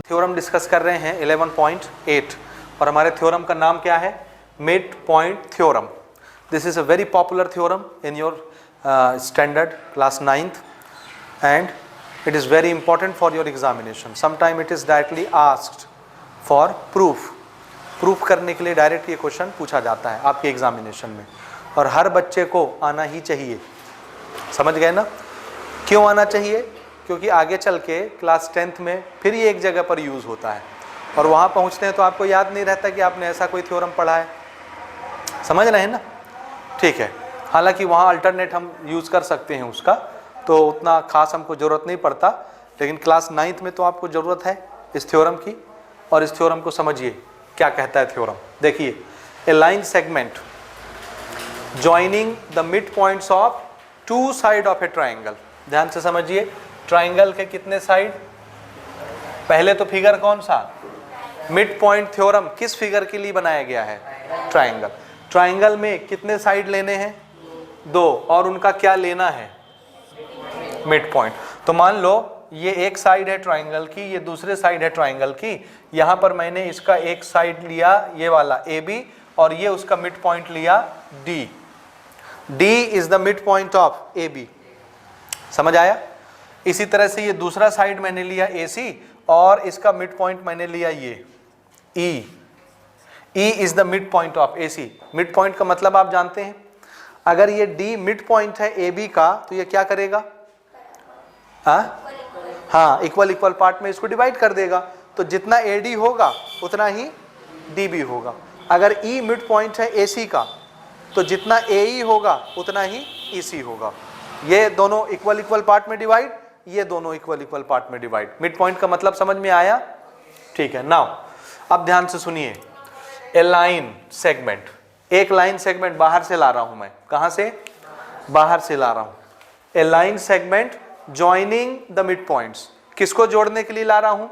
Theorem discuss कर रहे हैं 11.8 और हमारे थ्योरम का नाम क्या है? Mid point theorem. This is a very popular theorem in your standard class 9th and it is very important for your examination. Sometime it is directly asked for proof. Proof करने के लिए direct ये question पूछा जाता है आपके examination में और हर बच्चे को आना ही चाहिए. समझ गए ना? क्यों आना चाहिए? क्योंकि आगे चल के क्लास 10th में फिर ये एक जगह पर यूज़ होता है और वहाँ पहुँचते हैं तो आपको याद नहीं रहता कि आपने ऐसा कोई थ्योरम पढ़ा है. समझ रहे हैं ना? ठीक है. हालांकि वहाँ अल्टरनेट हम यूज़ कर सकते हैं उसका, तो उतना खास हमको ज़रूरत नहीं पड़ता, लेकिन क्लास 9th में तो आपको ज़रूरत है इस थ्योरम की. और इस थ्योरम को समझिए क्या कहता है थ्योरम. देखिए, a line segment joining the mid points of two side of a triangle. ध्यान से समझिए, ट्राइंगल के कितने साइड? पहले तो फिगर कौन सा? मिड पॉइंट थ्योरम किस फिगर के लिए बनाया गया है? ट्राइंगल. ट्राइंगल में कितने साइड लेने हैं? 2. और उनका क्या लेना है? Mid point. तो मान लो ये एक साइड है ट्राइंगल की, ये दूसरे साइड है ट्राइंगल की. यहाँ पर मैंने इसका एक साइड लिया ये वाला AB और ये उसका मिड पॉइंट लिया D. D is the mid point of AB. समझ आया? इसी तरह से ये दूसरा साइड मैंने लिया AC और इसका मिड पॉइंट मैंने लिया ये E. E is the mid point of AC. Mid point का मतलब आप जानते हैं, अगर ये D मिड पॉइंट है AB का तो ये क्या करेगा? हाँ, इक्वल पार्ट में इसको डिवाइड कर देगा. तो जितना AD होगा उतना ही DB होगा. अगर E मिड पॉइंट है AC का तो जितना AE होगा उतना ही EC होगा. ये दोनों इक्वल पार्ट में डिवाइड, ये दोनों इक्वल पार्ट में डिवाइड. मिड पॉइंट का मतलब समझ में आया? ठीक है. नाउ अब ध्यान से सुनिए. ए लाइन सेगमेंट, एक लाइन सेगमेंट बाहर से ला रहा हूं मैं. कहां से? बाहर से ला रहा हूं. A line segment joining the mid points. किसको जोड़ने के लिए ला रहा हूं?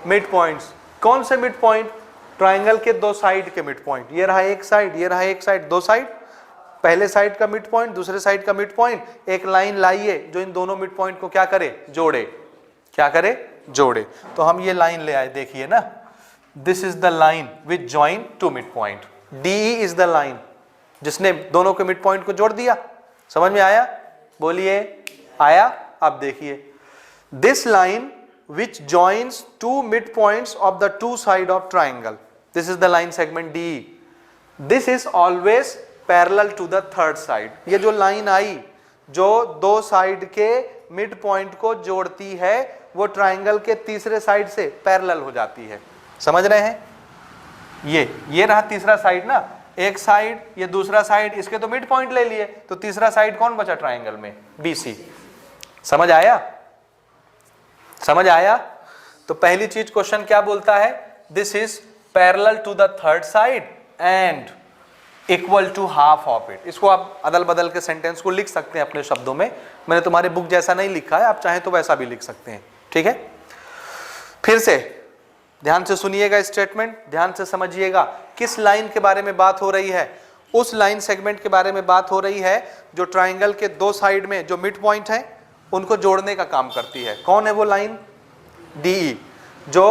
Mid points. कौन से मिड पॉइंट? ट्राइंगल के दो साइड के मिड पॉइंट. ये रहा एक साइड, ये रहा एक साइड, दो साइड. पहले साइड का मिड पॉइंट, दूसरे साइड का मिड पॉइंट. एक लाइन लाइए जो इन दोनों मिड पॉइंट को क्या करे? जोड़े. क्या करे? जोड़े. तो हम ये लाइन ले आए, देखिए ना. This is the line which join two mid point. DE is the line जिसने दोनों के मिड पॉइंट को जोड़ दिया. समझ में आया? बोलिए, आया? अब देखिए, this line which joins two midpoints of the two side of triangle. This is the line segment DE. This is always parallel to the third side. ये जो लाइन आई जो दो साइड के मिड पॉइंट को जोड़ती है वो ट्राइंगल के तीसरे साइड से पैरेलल हो जाती है. समझ रहे हैं? ये रहा तीसरा साइड ना. एक साइड, ये दूसरा साइड, इसके तो मिड पॉइंट ले लिए, तो तीसरा साइड कौन बचा ट्राइंगल में? BC. समझ आया? समझ आया? तो पहली चीज क्वेश्चन क्या बोलता है? This is parallel to the third side and equal to half of it. इसको आप अदल बदल के सेंटेंस को लिख सकते हैं अपने शब्दों में. मैंने तुम्हारे बुक जैसा नहीं लिखा है, आप चाहें तो वैसा भी लिख सकते हैं. ठीक है? फिर से ध्यान से सुनिएगा स्टेटमेंट, ध्यान से समझिएगा. किस लाइन के बारे में बात हो रही है? उस लाइन सेगमेंट के बारे में बात हो रही है जो ट्राइंगल के दो साइड में जो मिड पॉइंट है उनको जोड़ने का काम करती है. कौन है वो लाइन? DE. जो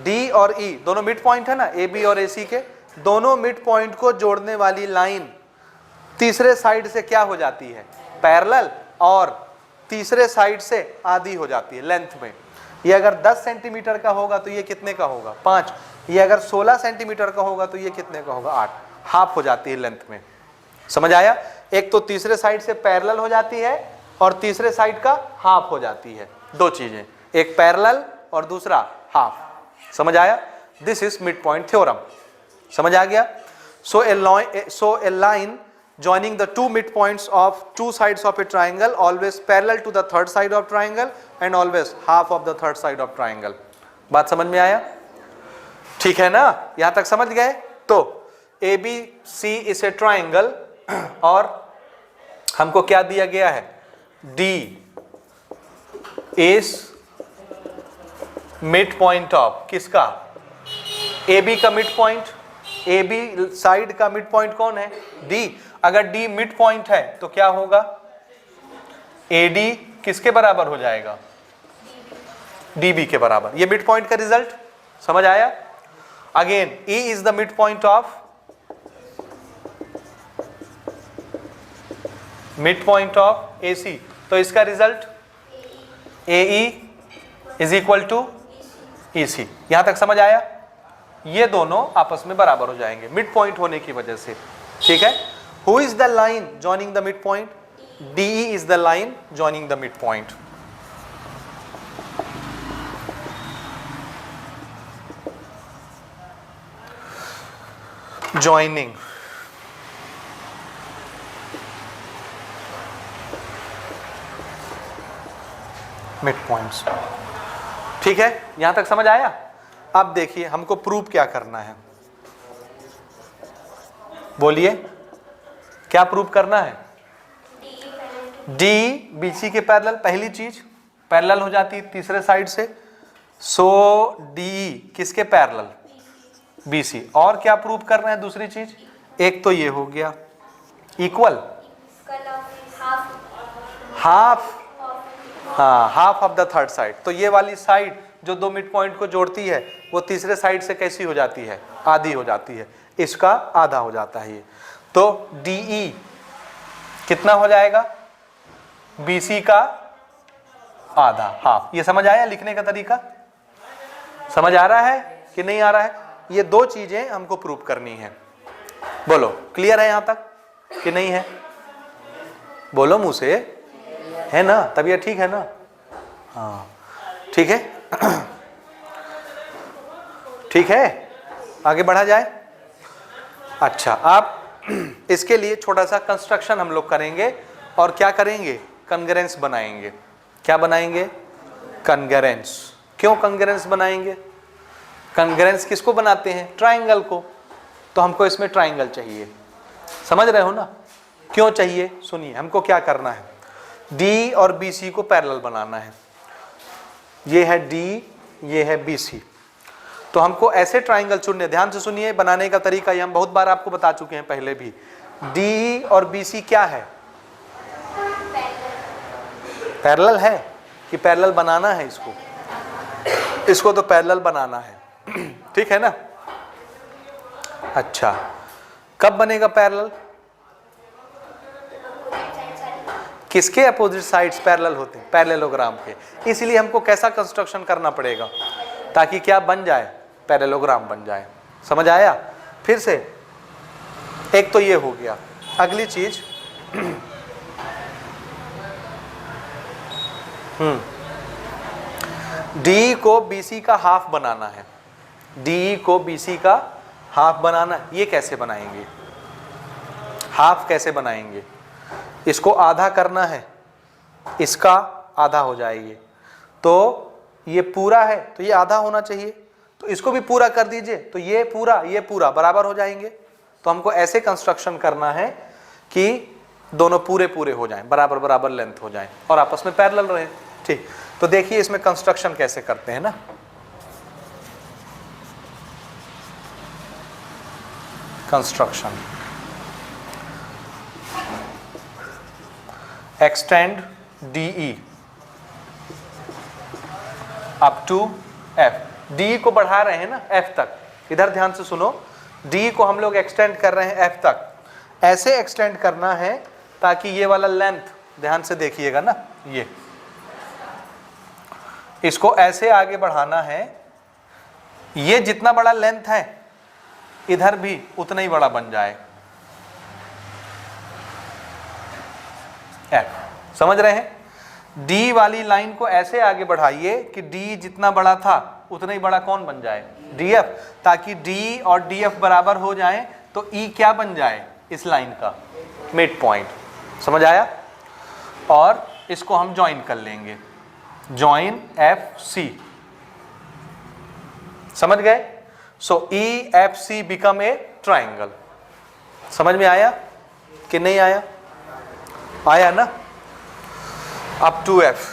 D और E दोनों मिड पॉइंट है ना, AB और AC के दोनों मिड पॉइंट को जोड़ने वाली लाइन तीसरे साइड से क्या हो जाती है? पैरेलल. और तीसरे साइड से आधी हो जाती है लेंथ में. ये अगर 10 सेंटीमीटर का होगा तो ये कितने का होगा? 5. ये अगर 16 सेंटीमीटर का होगा तो ये कितने का होगा? 8. हाफ हो जाती है लेंथ में. समझ आया? एक तो तीसरे साइड से पैरेलल हो जाती है और तीसरे साइड का हाफ हो जाती है. दो चीजें, एक पैरेलल और दूसरा हाफ. समझ आया? This is mid point theorem. समझ आ गया? सो ए line joining the two midpoints of two sides of a triangle always parallel to the third side of triangle and always half of the third side of triangle. बात समझ में आया? ठीक है ना? यहां तक समझ गए? तो ABC is a triangle और हमको क्या दिया गया है? D is mid point of किसका? AB का मिड पॉइंट. AB साइड का मिड पॉइंट कौन है? D. अगर D मिड पॉइंट है तो क्या होगा? AD किसके बराबर हो जाएगा? DB के बराबर। ये मिड पॉइंट का रिजल्ट समझ आया। Again E is the mid point of AC, तो इसका result AE is equal to EC। यहां तक समझ आया। ये दोनों आपस में बराबर हो जाएंगे मिड पॉइंट होने की वजह से, ठीक है। Who is the line joining the mid point? DE is the line joining the mid point. Joining mid points, ठीक है। यहां तक समझ आया। अब देखिए हमको प्रूव क्या करना है, बोलिए क्या प्रूव करना है? D BC के पैरेलल, पहली चीज पैरेलल हो जाती है तीसरे साइड से, सो DE किसके पैरेलल? BC। और क्या प्रूव करना है दूसरी चीज? एक तो ये हो गया इक्वल हाफ, हाँ half of the third side. तो ये वाली साइड जो दो मिड पॉइंट को जोड़ती है वो तीसरे साइड से कैसी हो जाती है? आधी हो जाती है, इसका आधा हो जाता है ये। तो DE कितना हो जाएगा? BC का आधा, हाफ। ये समझ आया लिखने का तरीका? समझ आ रहा है कि नहीं आ रहा है? ये दो चीजें हमको प्रूव करनी है। बोलो क्लियर है यहां तक कि नहीं है? बोलो मुंह से, है ना? तबीयत ठीक है ना? हाँ ठीक है। ठीक है, आगे बढ़ा जाए। अच्छा, आप इसके लिए छोटा सा कंस्ट्रक्शन हम लोग करेंगे और क्या करेंगे? कॉन्ग्रुएंस बनाएंगे। क्या बनाएंगे? कॉन्ग्रुएंस। क्यों कॉन्ग्रुएंस बनाएंगे? कॉन्ग्रुएंस किसको बनाते हैं? ट्राइंगल को। तो हमको इसमें ट्राइंगल चाहिए, समझ रहे हो ना? क्यों चाहिए? सुनिए, हमको क्या करना है, D और BC को पैरेलल बनाना है। ये है D, ये है BC। तो हमको ऐसे ट्राइंगल चुनने, ध्यान से सुनिए, बनाने का तरीका ये हम बहुत बार आपको बता चुके हैं पहले भी। D और BC क्या है? पैरेलल है कि पैरेलल बनाना है इसको? इसको तो पैरेलल बनाना है, ठीक है ना? अच्छा, कब बनेगा पैरेलल? किसके अपोजिट साइड्स पैरेलल होते हैं? पैरेललोग्राम के। इसलिए हमको कैसा कंस्ट्रक्शन करना पड़ेगा ताकि क्या बन जाए? पैरेललोग्राम बन जाए। समझ आया? फिर से, एक तो ये हो गया। अगली चीज DE को BC का हाफ बनाना है। DE को BC का हाफ बनाना, ये कैसे बनाएंगे? हाफ कैसे बनाएंगे? इसको आधा करना है, इसका आधा हो जाएगी। तो ये पूरा है तो ये आधा होना चाहिए, तो इसको भी पूरा कर दीजिए, तो ये पूरा बराबर हो जाएंगे। तो हमको ऐसे कंस्ट्रक्शन करना है कि दोनों पूरे पूरे हो जाएं, बराबर बराबर लेंथ हो जाएं और आपस में पैरेलल रहे। ठीक, तो देखिए इसमें कंस्ट्रक्शन कैसे करते हैं ना। Construction, extend DE up to F। DE को बढ़ा रहे हैं ना F तक। इधर ध्यान से सुनो, DE को हम लोग एक्सटेंड कर रहे हैं F तक। ऐसे एक्सटेंड करना है ताकि ये वाला लेंथ, ध्यान से देखिएगा ना, ये इसको ऐसे आगे बढ़ाना है। ये जितना बड़ा लेंथ है इधर भी उतना ही बड़ा बन जाए। F, समझ रहे हैं? D वाली लाइन को ऐसे आगे बढ़ाइए कि D जितना बड़ा था उतना ही बड़ा कौन बन जाए? DF। ताकि D और DF बराबर हो जाए तो E क्या बन जाए? इस लाइन का मिड पॉइंट। समझ आया? और इसको हम ज्वाइन कर लेंगे, ज्वाइन FC। समझ गए? सो EFC बिकम ए ट्राइंगल। समझ में आया कि नहीं आया? आया ना? up to F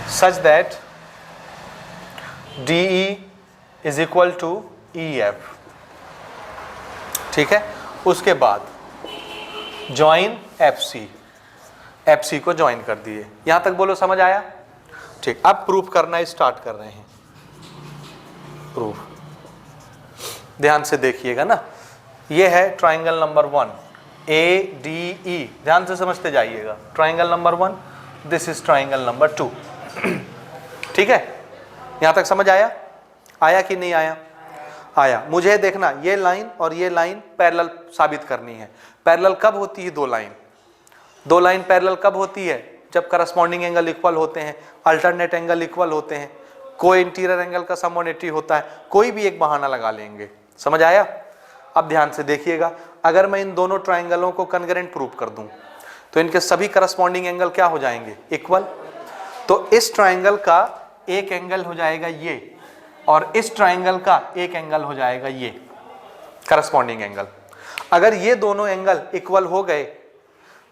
such that DE is equal to EF। ठीक है? उसके बाद join FC। FC को ज्वाइन कर दिए। यहां तक बोलो समझ आया? ठीक, अब प्रूफ करना स्टार्ट कर रहे हैं। प्रूफ ध्यान से देखिएगा ना, ये है ट्राइंगल नंबर 1 ADE, ध्यान से समझते जाइएगा। Triangle number 1, this is triangle number 2। ठीक है, यहां तक समझ आया? आया कि नहीं आया? आया। मुझे देखना ये लाइन और ये लाइन पैरेलल साबित करनी है। पैरेलल कब होती है? दो लाइन पैरेलल कब होती है? जब करस्पॉन्डिंग एंगल इक्वल होते हैं, अल्टरनेट एंगल इक्वल होते हैं, कोई इंटीरियर एंगल का सम 180 होता है, कोई भी एक बहाना लगा लेंगे। समझ आया? अब ध्यान से देखिएगा, अगर मैं इन दोनों ट्राइंगलों को कन्ग्रेंट प्रूव कर दूं तो इनके सभी करस्पॉन्डिंग एंगल क्या हो जाएंगे? इक्वल। तो इस ट्राइंगल का एक एंगल हो जाएगा ये, और इस ट्राइंगल का एक एंगल हो जाएगा ये, करस्पॉन्डिंग एंगल। अगर ये दोनों एंगल इक्वल हो गए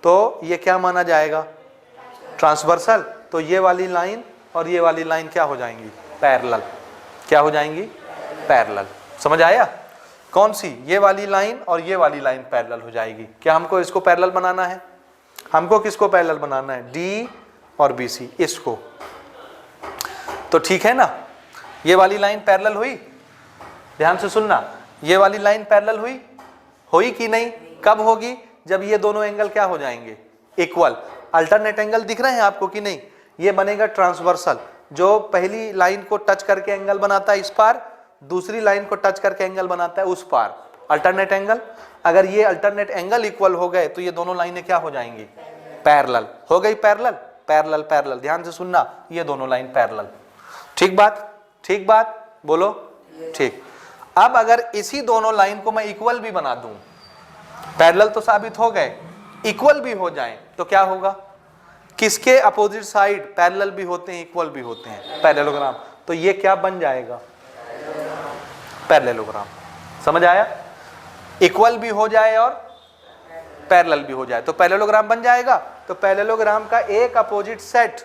तो ये क्या माना जाएगा? ट्रांसवर्सल। तो ये वाली लाइन और ये वाली लाइन क्या हो जाएंगी? पैरेलल। क्या हो जाएंगी? पैरेलल। समझ आया? कौन सी? ये वाली लाइन और ये वाली लाइन पैरेलल हो जाएगी। क्या हमको इसको पैरेलल बनाना है? हमको किसको पैरेलल बनाना है? डी और BC, इसको। तो ठीक है ना, ये वाली लाइन पैरेलल हुई? ध्यान से सुनना, ये वाली लाइन पैरेलल हुई कि नहीं? कब होगी? जब ये दोनों एंगल क्या हो जाएंगे? इक्वल। अल्टरनेट एंगल दिख रहे हैं आपको कि नहीं? ये बनेगा ट्रांसवर्सल, जो पहली लाइन को टच करके एंगल बनाता है इस पार, दूसरी लाइन को टच करके एंगल बनाता है उस पार, अल्टरनेट एंगल। अगर ये अल्टरनेट एंगल इक्वल हो गए तो ये दोनों लाइनें क्या हो जाएंगी? पैरेलल। हो गई पैरेलल? पैरेलल पैरेलल, ध्यान से सुनना, ये दोनों लाइन पैरेलल। ठीक बात? ठीक बात? बोलो ठीक। अब अगर इसी दोनों लाइन को मैं इक्वल भी बना दूं, पैरेलल तो साबित हो गए, इक्वल भी हो जाएं, तो क्या होगा? किसके अपोजिट साइड पैरेलल भी होते हैं, इक्वल भी होते हैं? पैरेललोग्राम। तो ये क्या बन जाएगा? पैरेललोग्राम। समझ आया? इक्वल भी हो जाए और पैरेलल भी हो जाए तो पैरेललोग्राम बन जाएगा। तो पैरेललोग्राम का एक अपोजिट सेट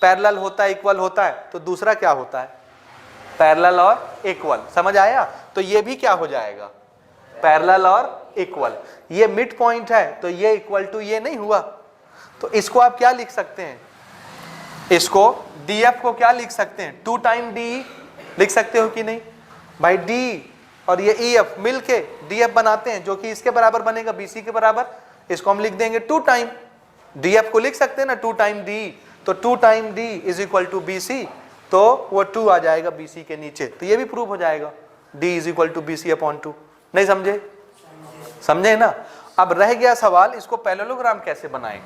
पैरेलल होता है, इक्वल होता है, तो दूसरा क्या होता है? पैरेलल और इक्वल। समझ आया? तो ये भी क्या हो जाएगा? पैरेलल और इक्वल। ये मिड पॉइंट है तो ये इक्वल टू ये नहीं हुआ, तो इसको आप क्या लिख सकते हैं? इसको DF को क्या लिख सकते हैं? 2 टाइम DE लिख सकते हो कि नहीं भाई? D और ये EF मिलके DF बनाते हैं, जो कि इसके बराबर बनेगा, BC के बराबर। इसको हम लिख देंगे 2 टाइम DF को लिख सकते हैं ना, 2 टाइम DE। तो 2 time D is equal to BC, तो वो 2 आ जाएगा BC के नीचे। तो ये भी प्रूव हो जाएगा, D is equal to BC upon 2। नहीं समझे? समझे ना? अब रह गया सवाल, इसको पैरेललोग्राम कैसे बनाएं?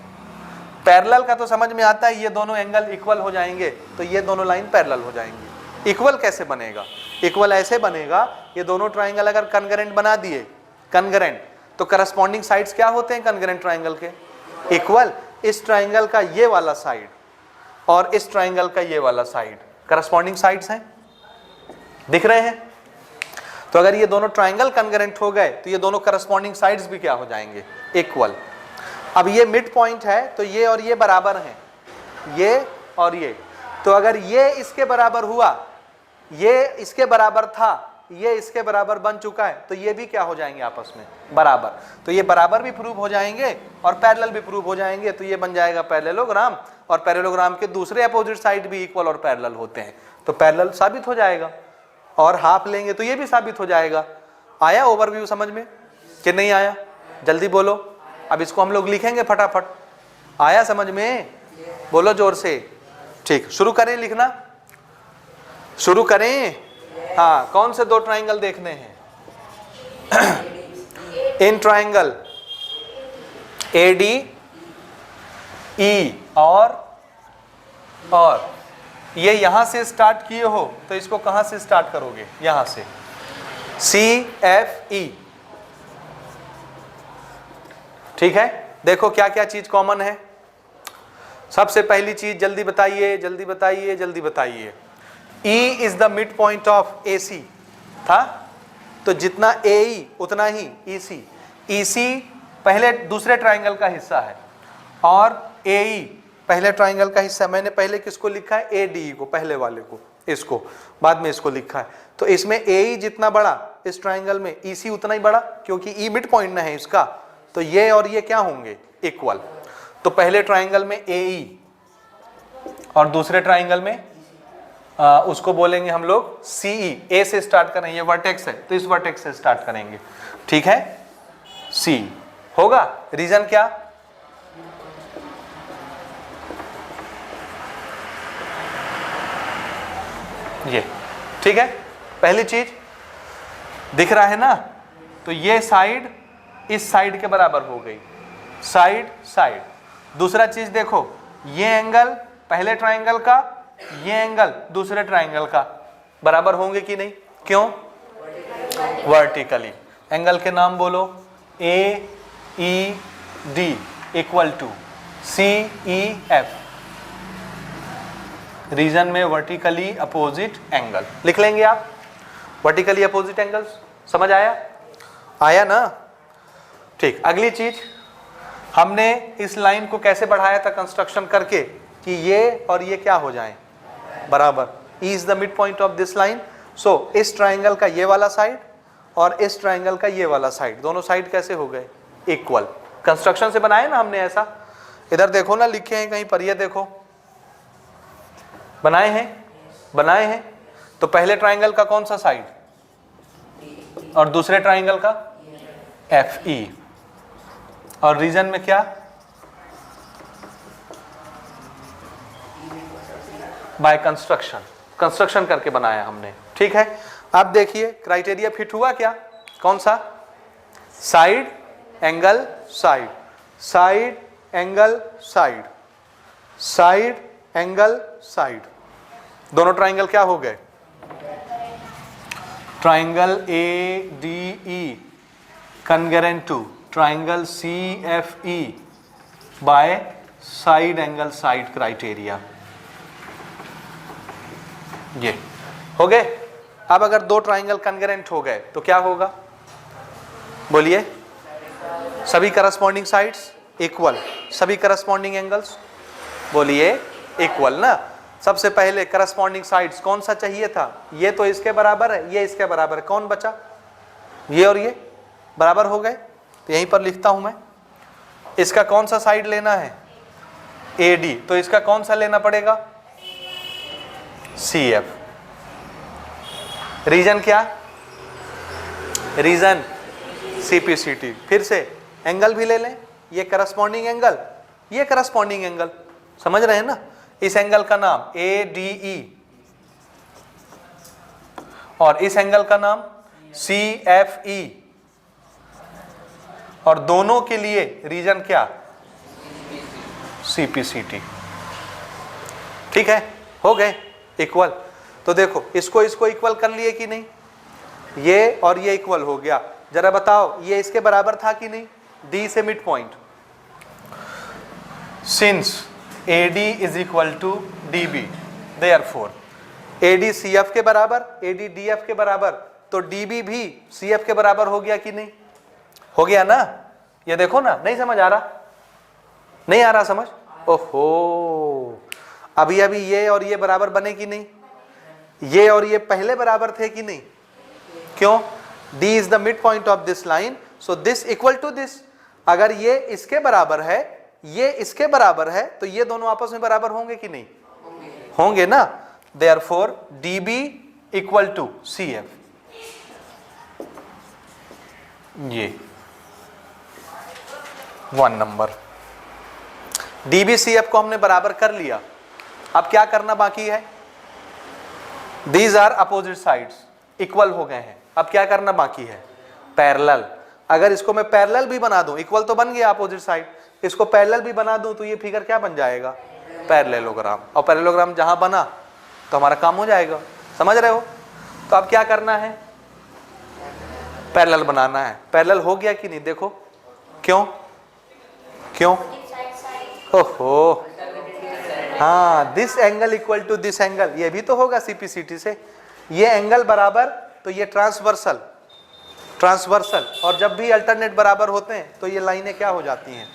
पैरेलल का तो समझ में आता है, ये दोनों एंगल इक्वल हो जाएंगे तो ये दोनों लाइन पैरेलल हो जाएंगी। इक्वल कैसे बनेगा? इक्वल ऐसे बनेगा, ये दोनों ट्राइंगल अगर कन्ग्रेंट बना दिए, कन्ग्रेंट, तो करस्पॉन्डिंग साइड्स क्या होते हैं कन्ग्रेंट ट्राइंगल के? इक्वल। इस ट्राइंगल का ये वाला साइड और इस ट्राइंगल का ये वाला साइड करस्पॉन्डिंग साइड्स हैं, दिख रहे हैं? तो अगर ये दोनों ट्राइंगल कन्ग्रेंट हो गए तो ये दोनों करस्पॉन्डिंग साइड्स भी क्या हो जाएंगे? इक्वल। अब ये मिड पॉइंट है तो ये और ये बराबर हैं, ये और ये। तो अगर ये इसके बराबर हुआ, ये इसके बराबर था, ये इसके बराबर बन चुका है, तो ये भी क्या हो जाएंगे आपस में? बराबर। तो ये बराबर भी प्रूव हो जाएंगे और पैरेलल भी प्रूव हो जाएंगे, तो ये बन जाएगा पैरेललोग्राम। और पैरेललोग्राम के दूसरे अपोजिट साइड भी इक्वल और पैरेलल होते हैं, तो पैरेलल साबित हो जाएगा। और हाफ लेंगे तो ये भी साबित हो जाएगा। आया ओवरव्यू समझ में कि नहीं आया? जल्दी बोलो। अब इसको हम लोग लिखेंगे फटाफट। आया समझ में? बोलो जोर से। ठीक, शुरू करें लिखना, शुरू करें। हाँ, कौन से 2 ट्राइंगल देखने हैं? इन ट्राइंगल ADE और ये यहां से स्टार्ट किए हो तो इसको कहां से स्टार्ट करोगे? यहां से CFE। ठीक है, देखो क्या क्या चीज कॉमन है। सबसे पहली चीज जल्दी बताइए, जल्दी बताइए, जल्दी बताइए। E is the mid point of AC था, तो जितना AE उतना ही EC। EC पहले दूसरे ट्राइंगल का हिस्सा है और AE पहले ट्राइंगल का हिस्सा। मैंने पहले किसको लिखा है? ADE को, पहले वाले को, इसको बाद में इसको लिखा है। तो इसमें AE जितना बड़ा इस ट्राइंगल में EC उतना ही बड़ा, क्योंकि E मिड पॉइंट ना है इसका, तो ये और ये क्या होंगे? इक्वल। तो पहले ट्राइंगल में AE और दूसरे ट्राइंगल में उसको बोलेंगे हम लोग CE। A से स्टार्ट करेंगे, ये वर्टेक्स है तो इस वर्टेक्स से स्टार्ट करेंगे, ठीक है, C होगा। रीजन क्या? ये, ठीक है। पहली चीज दिख रहा है ना, तो ये साइड इस साइड के बराबर हो गई, साइड साइड। दूसरा चीज देखो, ये एंगल पहले ट्राइंगल का, ये एंगल दूसरे ट्राइंगल का बराबर होंगे कि नहीं? क्यों? वर्टिकली। एंगल के नाम बोलो, AED equal to CEF। Reason में वर्टिकली अपोजिट एंगल लिख लेंगे आप, वर्टिकली अपोजिट एंगल्स। समझ आया? आया ना? ठीक। अगली चीज, हमने इस लाइन को कैसे बढ़ाया था कंस्ट्रक्शन करके कि ये और ये क्या हो जाएं? बराबर। E is the mid point of this line. So इस ट्राइंगल का ये वाला साइड और इस ट्राइंगल का ये वाला साइड, दोनों साइड कैसे हो गए? इक्वल। कंस्ट्रक्शन से बनाए ना हमने ऐसा। इधर देखो ना, लिखे हैं कहीं पर, ये देखो, बनाए हैं, बनाए हैं। तो पहले ट्राइंगल का कौन सा साइड और दूसरे ट्राइंगल का FE। और रीजन में क्या? बाय कंस्ट्रक्शन, कंस्ट्रक्शन करके बनाया हमने, ठीक है। अब देखिए क्राइटेरिया फिट हुआ क्या? कौन सा? Side angle side, side angle side, side angle side. दोनों ट्राइंगल क्या हो गए? Triangle ADE congruent to triangle CFE by side angle side criteria. ये हो गए। अब अगर दो ट्राइंगल कन्ग्रेंट हो गए तो क्या होगा? बोलिए। सभी करस्पॉन्डिंग साइड्स इक्वल, सभी करस्पॉन्डिंग एंगल्स बोलिए इक्वल ना। सबसे पहले करस्पॉन्डिंग साइड्स कौन सा चाहिए था? ये तो इसके बराबर है, ये इसके बराबर है, कौन बचा? ये और ये बराबर हो गए। तो यहीं पर लिखता हूं मैं, इसका कौन सा साइड लेना है? AD। तो इसका कौन सा लेना पड़ेगा? CF। रीजन क्या? Reason CPCT। फिर से एंगल भी ले लें, ये करस्पॉन्डिंग एंगल, ये करस्पॉन्डिंग एंगल, समझ रहे हैं ना? इस एंगल का नाम ADE और इस एंगल का नाम CFE। और दोनों के लिए रीजन क्या? CPCT। ठीक है, हो गए इक्वल। तो देखो इसको इसको इक्वल कर लिए कि नहीं? ये और ये इक्वल हो गया। जरा बताओ ये इसके बराबर था कि नहीं? D से mid point. Since AD is equal to DB, therefore AD CF के बराबर, AD DF के बराबर, तो DB भी CF के बराबर हो गया कि नहीं? हो गया ना? ये देखो ना, नहीं समझ आ रहा? नहीं आ रहा समझ? ओहो, अभी अभी ये और ये बराबर बने कि नहीं? ये और ये पहले बराबर थे कि नहीं? क्यों? D is the mid point of this line, so this equal to this. अगर ये इसके बराबर है, ये इसके बराबर है, तो ये दोनों आपस में बराबर होंगे कि नहीं? होंगे ना। Therefore DB equal to CF। ये 1 नंबर। DB CF को हमने बराबर कर लिया। अब क्या करना बाकी है? These are opposite sides, equal हो गए हैं। अब क्या करना बाकी है? पैरेलल। अगर इसको मैं पैरेलल भी बना दूं, इक्वल तो बन गया अपोजिट साइड, इसको पैरेलल भी बना दूं तो ये फिगर क्या बन जाएगा? पैरेललोग्राम। और पैरेललोग्राम जहां बना तो हमारा काम हो जाएगा। समझ रहे हो? तो अब क्या करना है? पैरेलल बनाना है। पैरेलल हो गया कि नहीं? देखो क्यों क्यों? ओहो, हाँ, this angle equal to this angle, ये भी तो होगा CPCT से। ये एंगल बराबर तो ये ट्रांसवर्सल, ट्रांसवर्सल। और जब भी अल्टरनेट बराबर होते हैं तो ये लाइनें क्या हो जाती हैं?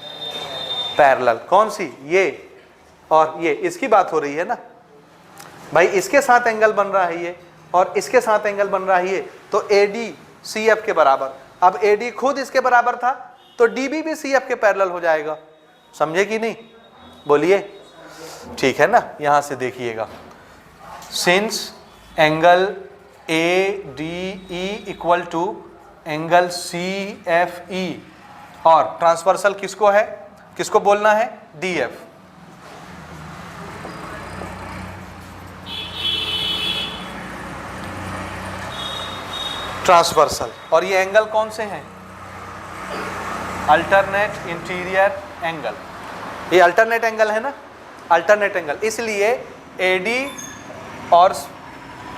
पैरेलल। कौन सी? ये और ये, इसकी बात हो रही है ना भाई। इसके साथ एंगल बन रहा है ये और इसके साथ एंगल बन रहा है ये, तो AD CF के बराबर। अब AD खुद इसके बराबर था तो DB भी CF के पैरेलल हो जाएगा। समझे कि नहीं, बोलिए। ठीक है ना, यहां से देखिएगा, since angle ADE equal to angle CFE और ट्रांसवर्सल किसको है, किसको बोलना है, DF। ट्रांसवर्सल, और ये एंगल कौन से हैं, अल्टरनेट इंटीरियर एंगल, ये अल्टरनेट एंगल है ना, अल्टरनेट एंगल, इसलिए AD और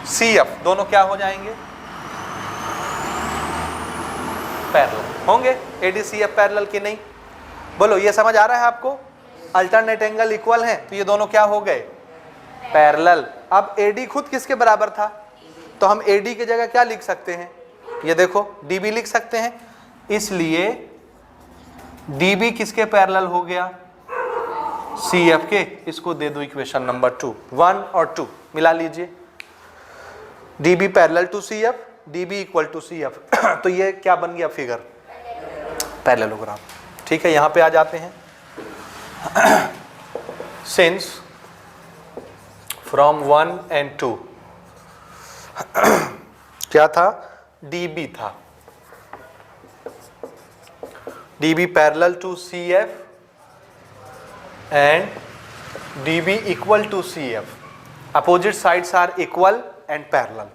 CF दोनों क्या हो जाएंगे, पैरेलल होंगे। AD-CF पैरेलल की नहीं, बोलो ये समझ आ रहा है आपको, अल्टरनेट एंगल इक्वल है तो ये दोनों क्या हो गए, पैरेलल। अब AD खुद किसके बराबर था, तो हम AD की जगह क्या लिख सकते हैं, ये देखो DB लिख सकते हैं, इसलिए DB किसके पैरेलल हो गया, CF के। इसको दे दो इक्वेशन नंबर 2, 1 और 2 मिला लीजिए, DB parallel to CF, DB equal to CF तो ये क्या बन गया फिगर, पैरेललोग्राम। ठीक है, यहां पे आ जाते हैं, सिंस फ्रॉम 1 and 2 क्या था, DB था, DB parallel to CF and DB equal to CF, opposite sides are equal and parallel.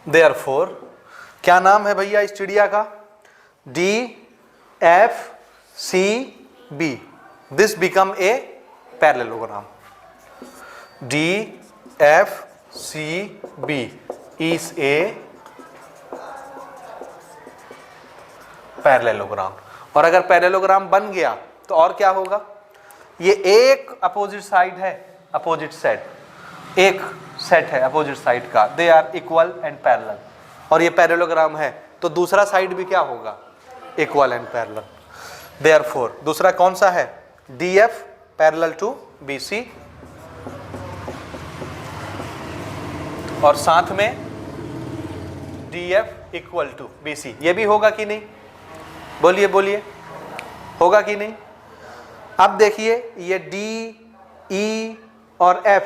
Therefore, क्या नाम है भैया इस चिड़िया का, DFCB, this become a parallelogram. DFCB is a parallelogram. और अगर पैरेललोग्राम बन गया तो और क्या होगा, ये एक अपोजिट साइड है, अपोजिट सेट, एक सेट है अपोजिट साइड का, they are equal and parallel, और ये पैरेललोग्राम है तो दूसरा साइड भी क्या होगा, इक्वल एंड पैरेलल। देयरफॉर दूसरा कौन सा है, DF पैरेलल टू BC, और साथ में DF इक्वल टू BC, ये भी होगा कि नहीं, बोलिए बोलिए, होगा कि नहीं। अब देखिए ये D, E और F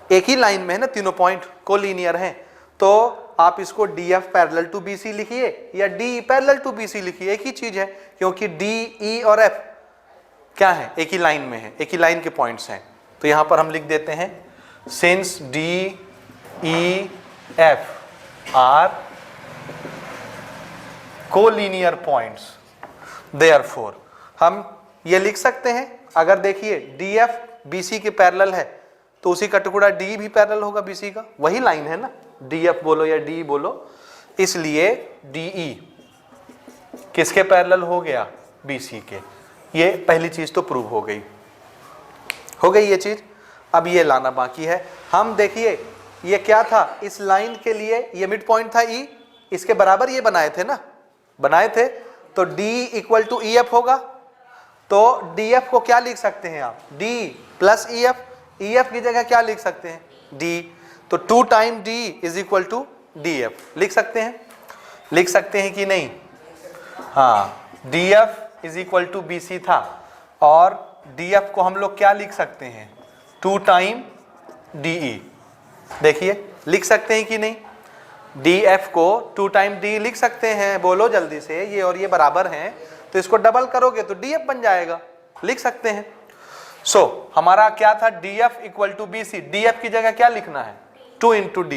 एक ही लाइन में है ना, तीनों पॉइंट को लीनियर हैं, तो आप इसको DF पैरेलल टू BC लिखिए या D पैरेलल टू BC लिखिए, एक ही चीज है, क्योंकि D, E और F क्या है, एक ही लाइन में है, एक ही लाइन के पॉइंट्स हैं। तो यहां पर हम लिख देते हैं, since D, E, F are collinear points, therefore हम ये लिख सकते हैं, अगर देखिए DF BC के पैरेलल है तो उसी का टुकड़ा D भी पैरेलल होगा BC का, वही लाइन है ना, DF बोलो या D बोलो, इसलिए DE किसके पैरेलल हो गया, BC के। ये पहली चीज तो प्रूव हो गई ये चीज। अब ये लाना बाकी है, हम देखिए ये क्या था, इस लाइन के लिए ये मिड पॉइंट था E, इसके बराबर ये बनाए थे ना, बनाए थे, तो D इक्वल टू EF होगा, तो DF को क्या लिख सकते हैं आप, D प्लस EF, EF की जगह क्या लिख सकते हैं, D, तो 2 time D is equal to DF लिख सकते हैं, लिख सकते हैं कि नहीं, हाँ, DF is equal to BC था, और DF को हम लोग क्या लिख सकते हैं, 2 टाइम DE, देखिए लिख सकते हैं कि नहीं, DF को 2 टाइम D लिख सकते हैं, बोलो जल्दी से, ये और ये बराबर हैं, तो इसको डबल करोगे तो DF बन जाएगा, लिख सकते हैं। सो हमारा क्या था, DF equal to BC, DF की जगह क्या लिखना है, 2 into D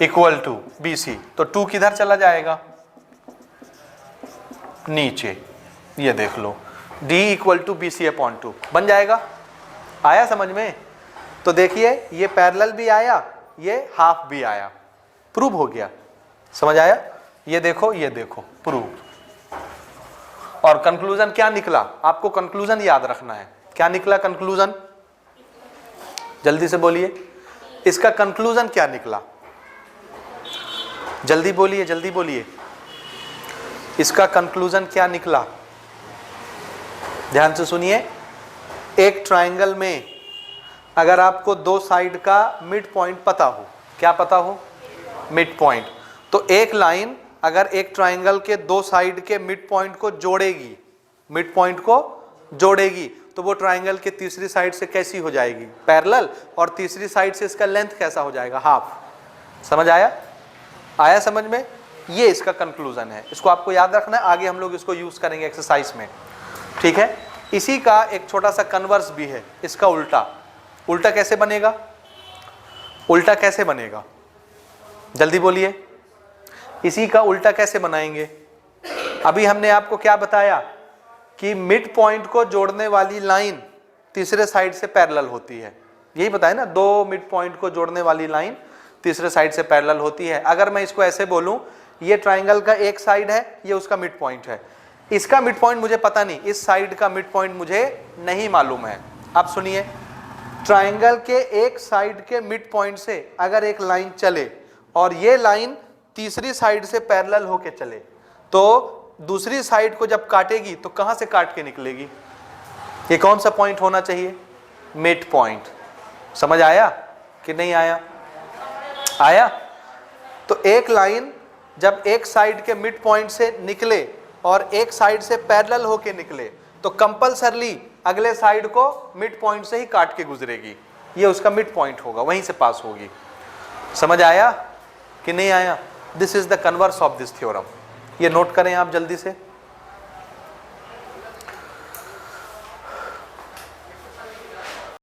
equal to BC, तो 2 किधर चला जाएगा, नीचे, ये देख लो, D equal to BC upon 2 बन जाएगा, आया समझ में। तो देखिए ये पैरेलल भी आया, ये हाफ भी आया, प्रूव हो गया, समझ आया, ये देखो प्रूव। और कंक्लूजन क्या निकला, आपको कंक्लूजन याद रखना है, क्या निकला कंक्लूजन, जल्दी से बोलिए, इसका कंक्लूजन क्या निकला, जल्दी बोलिए, जल्दी बोलिए। इसका कंक्लूजन क्या निकला? ध्यान से सुनिए। एक ट्रायंगल में अगर आपको दो साइड का मिड पॉइंट पता हो, क्या पता हो? Mid point. तो एक लाइन अगर एक ट्रायंगल के दो साइड के मिड पॉइंट को जोड़ेगी, मिड पॉइंट को जोड़ेगी, तो वो ट्रायंगल के तीसरी साइड से कैसी हो जाएगी? पैरेलल। और तीसरी साइड से इसका लेंथ कैसा हो जाएगा? हाफ। समझ आया? आया समझ में? ये इसका कंक्लूजन है। इसको आपको याद रखना है, आगे हम लोग इसको यूज करेंगे एक्सरसाइज में, ठीक है। इसी का एक छोटा सा कन्वर्स भी है, इसका उल्टा। उल्टा कैसे बनेगा? उल्टा कैसे बनेगा? जल्दी बोलिए। इसी का उल्टा कैसे बनाएंगे? अभी हमने आपको क्या बताया कि मिड पॉइंट को जोड़ने वाली लाइन तीसरे साइड से पैरेलल होती है, यही बताया ना, दो मिड पॉइंट को जोड़ने वाली लाइन तीसरे साइड से पैरेलल होती है। अगर मैं इसको ऐसे बोलूं, ये ट्रायंगल का एक साइड है, ये उसका मिड पॉइंट है, इसका मिड पॉइंट मुझे पता नहीं, इस साइड का मिड पॉइंट मुझे नहीं मालूम है। अब सुनिए, ट्रायंगल के एक साइड के मिड पॉइंट से अगर एक लाइन चले और ये लाइन तीसरी साइड से पैरेलल होके चले, तो दूसरी साइड को जब काटेगी तो कहां से काट के निकलेगी? ये कौन सा पॉइंट होना चाहिए? Mid point. समझ आया कि नहीं आया? आया। तो एक लाइन जब एक साइड के मिड पॉइंट से निकले और एक साइड से पैरेलल होके निकले, तो कंपलसरली अगले साइड को मिड पॉइंट से ही काट के गुजरेगी, ये उसका मिड पॉइंट होगा, वहीं से पास होगी। समझ आया कि नहीं आया? This is the converse of this theorem. ये नोट करें आप जल्दी से।